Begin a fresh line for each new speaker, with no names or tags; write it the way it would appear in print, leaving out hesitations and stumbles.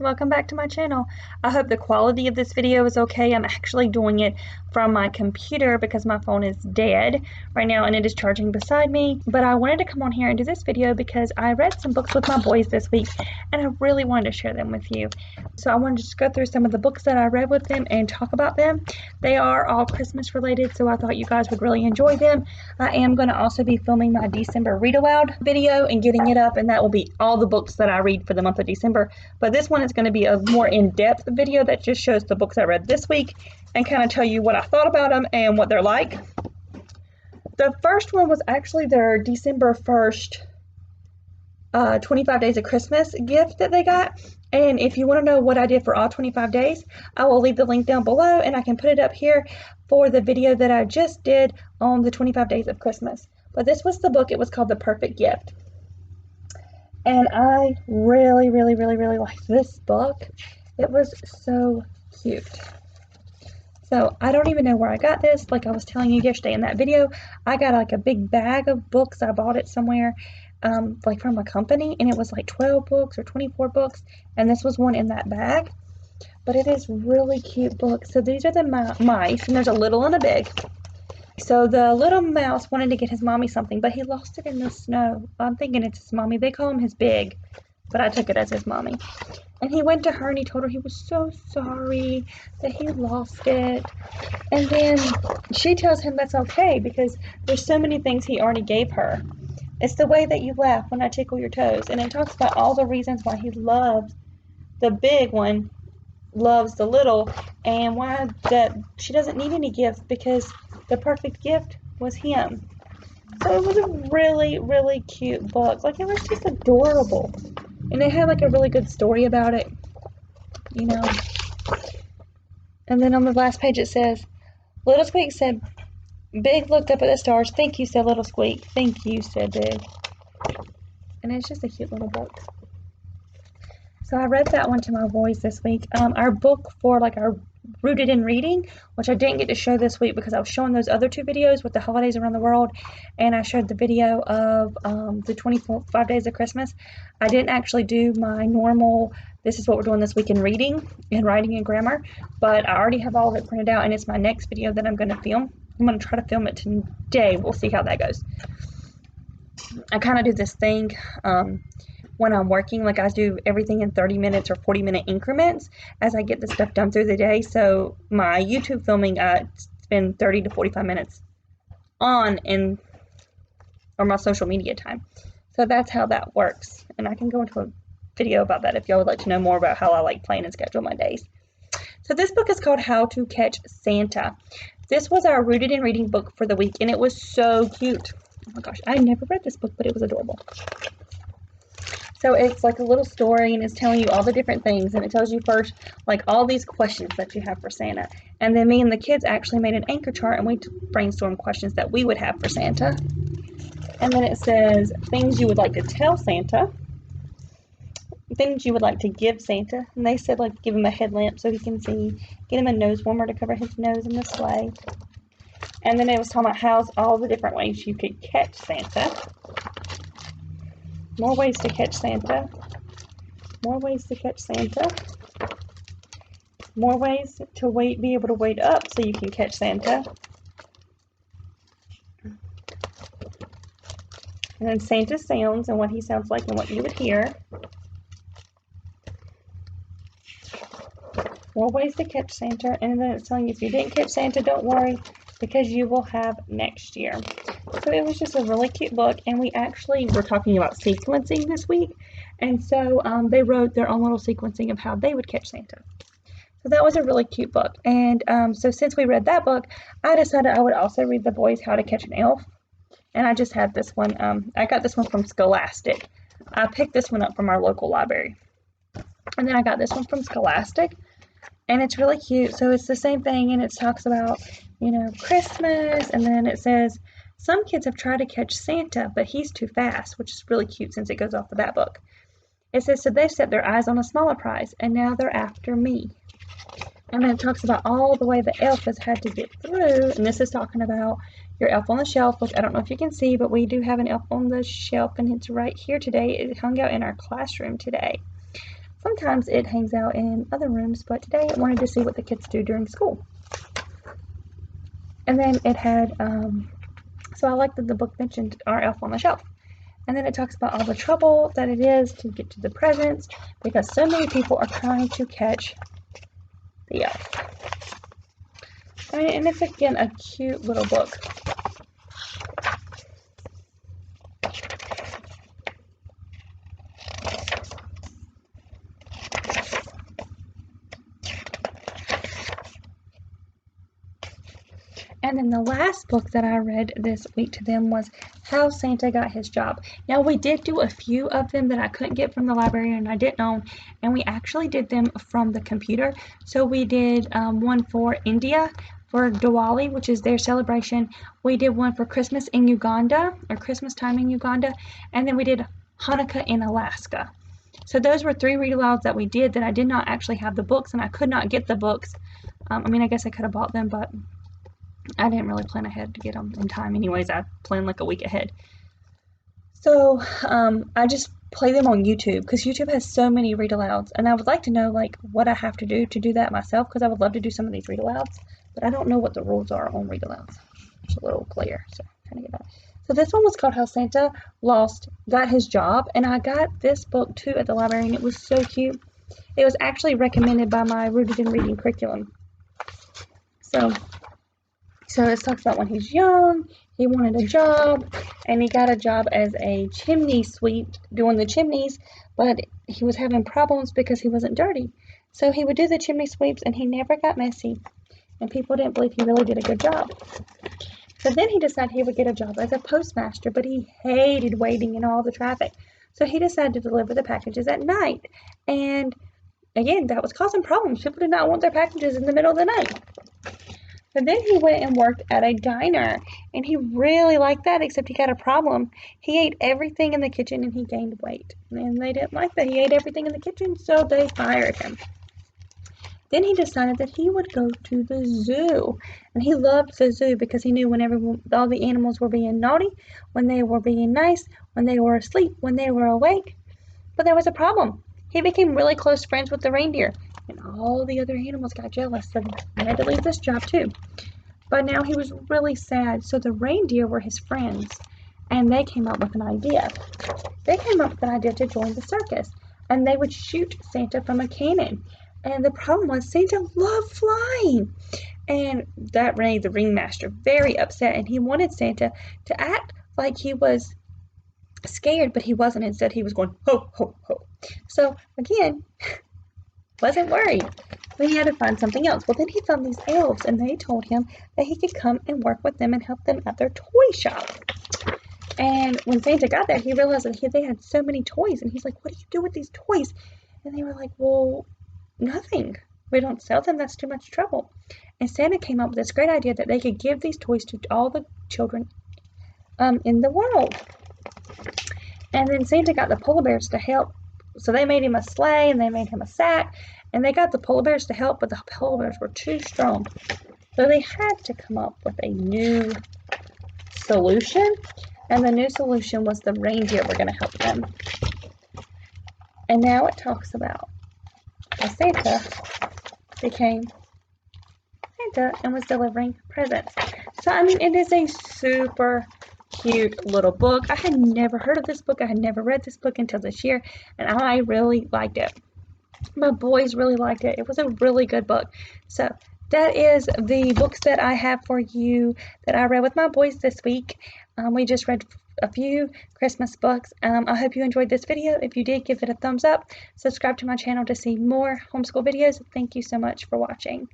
welcome back to my channel. I hope the quality of this video is okay. I'm actually doing it from my computer because my phone is dead right now and it is charging beside me. But I wanted to come on here and do this video because I read some books with my boys this week and I really wanted to share them with you. So I wanted to just go through some of the books that I read with them and talk about them. They are all Christmas related, so I thought you guys would really enjoy them. I am going to also be filming my December read aloud video and getting it up, and that will be all the books that I read for the month of December. But this one is going to be a more in-depth video that just shows the books I read this week and kind of tell you what I thought about them and what they're like. The first one was actually their December 1st 25 Days of Christmas gift that they got. And if you want to know what I did for all 25 days, I will leave the link down below and I can put it up here for the video that I just did on the 25 Days of Christmas. But this was the book. It was called The Perfect Gift. And I really liked this book. It was so cute. So I don't even know where I got this. Like I was telling you yesterday in that video, I got like a big bag of books. I bought it somewhere like from a company, and it was like 12 books or 24 books, and this was one in that bag. But it is really cute book. So these are the mice, and there's a little and a big. So the little mouse wanted to get his mommy something, but he lost it in the snow. I'm thinking it's his mommy. They call him his big, but I took it as his mommy. And he went to her and he told her he was so sorry that he lost it. And then she tells him that's okay because there's so many things he already gave her. It's the way that you laugh when I tickle your toes. And it talks about all the reasons why he loves the big one, loves the little, and why that she doesn't need any gifts because the perfect gift was him. So it was a really cute book. Like, it was just adorable. And it had like a really good story about it, you know. And then on the last page it says, Little Squeak said, Big looked up at the stars. Thank you, said Little Squeak. Thank you, said Big. And it's just a cute little book. So I read that one to my boys this week. Our book for like our Rooted in Reading, which I didn't get to show this week because I was showing those other two videos with the holidays around the world, and I showed the video of the 25 Days of Christmas. I didn't actually do my normal, this is what we're doing this week in reading and writing and grammar, but I already have all of it printed out, and it's my next video that I'm going to film. I'm going to try to film it today. We'll see how that goes. I kind of do this thing when I'm working, like I do everything in 30 minutes or 40-minute increments as I get the stuff done through the day. So my YouTube filming, I spend 30 to 45 minutes on or my social media time. So that's how that works. And I can go into a video about that if y'all would like to know more about how I like plan and schedule my days. So this book is called How to Catch Santa. This was our Rooted in Reading book for the week, and it was so cute. Oh my gosh, I never read this book, but it was adorable. So it's like a little story, and it's telling you all the different things, and it tells you first like all these questions that you have for Santa. And then me and the kids actually made an anchor chart, and we brainstormed questions that we would have for Santa. And then it says things you would like to tell Santa, things you would like to give Santa. And they said like give him a headlamp so he can see, get him a nose warmer to cover his nose in the sleigh. And then it was talking about all the different ways you could catch Santa. More ways to catch Santa. More ways to catch Santa. More ways to be able to wait up so you can catch Santa. And then Santa sounds and what he sounds like and what you would hear. More ways to catch Santa. And then it's telling you if you didn't catch Santa, don't worry, because you will have next year. So it was just a really cute book, and we actually were talking about sequencing this week, and so they wrote their own little sequencing of how they would catch Santa. So that was a really cute book, and so since we read that book, I decided I would also read the boys How to Catch an Elf, and I just had this one. I got this one from Scholastic. I picked this one up from our local library, and then I got this one from Scholastic, and it's really cute. So it's the same thing, and it talks about, you know, Christmas, and then it says, some kids have tried to catch Santa, but he's too fast, which is really cute since it goes off of that book. It says, so they've set their eyes on a smaller prize, and now they're after me. And then it talks about all the way the elf has had to get through, and this is talking about your elf on the shelf, which I don't know if you can see, but we do have an elf on the shelf, and it's right here today. It hung out in our classroom today. Sometimes it hangs out in other rooms, but today it wanted to see what the kids do during school. And then it had, so I like that the book mentioned our elf on the shelf. And then it talks about all the trouble that it is to get to the presents because so many people are trying to catch the elf. I mean, and it's again a cute little book. And then the last book that I read this week to them was How Santa Got His Job. Now, we did do a few of them that I couldn't get from the library and I didn't own, and we actually did them from the computer. So we did one for India, for Diwali, which is their celebration. We did one for Christmas in Uganda, or Christmas time in Uganda, and then we did Hanukkah in Alaska. So those were 3 read-alouds that we did that I did not actually have the books, and I could not get the books. I mean, I guess I could have bought them, but I didn't really plan ahead to get them in time anyways. I planned like a week ahead. So I just play them on YouTube because YouTube has so many read alouds, and I would like to know like what I have to do that myself because I would love to do some of these read alouds, but I don't know what the rules are on read alouds. It's a little clear, so I'm trying to get that. So this one was called How Santa Got His Job, and I got this book too at the library, and it was so cute. It was actually recommended by my Rooted in Reading curriculum. So it talks about when he's young, he wanted a job, and he got a job as a chimney sweep doing the chimneys, but he was having problems because he wasn't dirty. So he would do the chimney sweeps, and he never got messy, and people didn't believe he really did a good job. So then he decided he would get a job as a postmaster, but he hated waiting in all the traffic. So he decided to deliver the packages at night, and again, that was causing problems. People did not want their packages in the middle of the night. But then he went and worked at a diner, and he really liked that, except he got a problem. He ate everything in the kitchen, and he gained weight. And they didn't like that. He ate everything in the kitchen, so they fired him. Then he decided that he would go to the zoo. And he loved the zoo because he knew whenever all the animals were being naughty, when they were being nice, when they were asleep, when they were awake. But there was a problem. He became really close friends with the reindeer, and all the other animals got jealous, so he had to leave this job too. But now he was really sad, so the reindeer were his friends, and they came up with an idea. They came up with an idea to join the circus, and they would shoot Santa from a cannon. And the problem was Santa loved flying, and that made the ringmaster very upset, and he wanted Santa to act like he was scared, but he wasn't. Instead, he was going, ho, ho, ho. So, again, wasn't worried. But he had to find something else. Well, then he found these elves, and they told him that he could come and work with them and help them at their toy shop. And when Santa got there, he realized that they had so many toys, and he's like, what do you do with these toys? And they were like, well, nothing. We don't sell them. That's too much trouble. And Santa came up with this great idea that they could give these toys to all the children in the world. And then Santa got the polar bears to help. So they made him a sleigh, and they made him a sack, and they got the polar bears to help, but the polar bears were too strong. So they had to come up with a new solution, and the new solution was the reindeer were going to help them. And now it talks about how Santa became Santa and was delivering presents. So, I mean, it is a super cute little book. I had never heard of this book. I had never read this book until this year, and I really liked it. My boys really liked it. It was a really good book. So that is the books that I have for you that I read with my boys this week. We just read a few Christmas books. I hope you enjoyed this video. If you did, give it a thumbs up. Subscribe to my channel to see more homeschool videos. Thank you so much for watching.